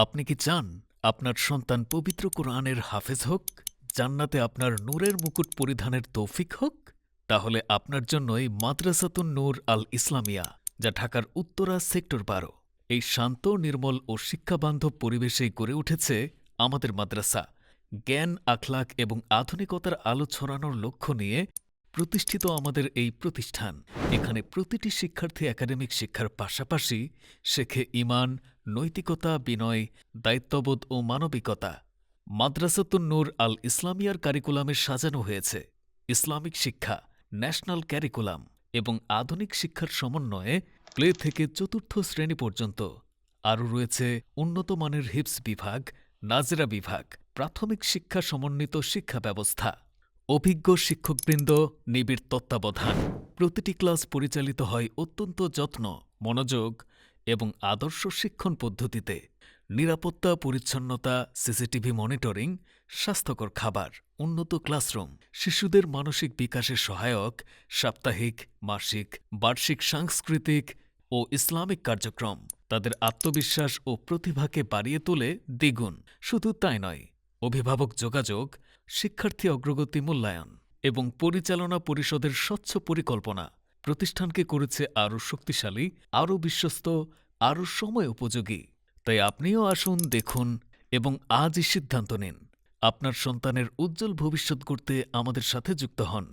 আপনি কি চান আপনার সন্তান পবিত্র কোরআনের হাফেজ হোক, জান্নাতে আপনার নূরের মুকুট পরিধানের তৌফিক হোক? তাহলে আপনার জন্যই মাদ্রাসাতুন নূর আল ইসলামিয়া, যা ঢাকার উত্তরা সেক্টর ১২। এই শান্ত, নির্মল ও শিক্ষাবান্ধব পরিবেশেই গড়ে উঠেছে আমাদের মাদ্রাসা। জ্ঞান, আখলাক এবং আধুনিকতার আলো ছড়ানোর লক্ষ্য নিয়ে প্রতিষ্ঠিত আমাদের এই প্রতিষ্ঠান। এখানে প্রতিটি শিক্ষার্থী একাডেমিক শিক্ষার পাশাপাশি শেখে ঈমান, নৈতিকতা, বিনয়, দায়িত্ববোধ ও মানবিকতা। মাদ্রাসাতুন নূর আল ইসলামিয়ার কারিকুলামে সাজানো হয়েছে ইসলামিক শিক্ষা, ন্যাশনাল ক্যারিকুলাম এবং আধুনিক শিক্ষার সমন্বয়ে প্লে থেকে চতুর্থ শ্রেণী পর্যন্ত। আরও রয়েছে উন্নত মানের হিপস বিভাগ, নাজরা বিভাগ, প্রাথমিক শিক্ষা সমন্বিত শিক্ষা ব্যবস্থা, অভিজ্ঞ শিক্ষকবৃন্দ, নিবিড় তত্ত্বাবধান। প্রতিটি ক্লাস পরিচালিত হয় অত্যন্ত যত্ন, মনোযোগ এবং আদর্শ শিক্ষণ পদ্ধতিতে। নিরাপত্তা, পরিচ্ছন্নতা, সিসিটিভি মনিটরিং, স্বাস্থ্যকর খাবার, উন্নত ক্লাসরুম, শিশুদের মানসিক বিকাশে সহায়ক সাপ্তাহিক, মাসিক, বার্ষিক সাংস্কৃতিক ও ইসলামিক কার্যক্রম তাদের আত্মবিশ্বাস ও প্রতিভাকে বাড়িয়ে তোলে দ্বিগুণ। শুধু তাই নয়, অভিভাবক যোগাযোগ, শিক্ষার্থী অগ্রগতি মূল্যায়ন এবং পরিচালনা পরিষদের স্বচ্ছ পরিকল্পনা প্রতিষ্ঠানকে করেছে আরও শক্তিশালী, আরও বিশ্বস্ত, আরও সময় উপযোগী। তাই আপনিও আসুন, দেখুন এবং আজই সিদ্ধান্ত নিন। আপনার সন্তানের উজ্জ্বল ভবিষ্যৎ গড়তে আমাদের সাথে যুক্ত হন।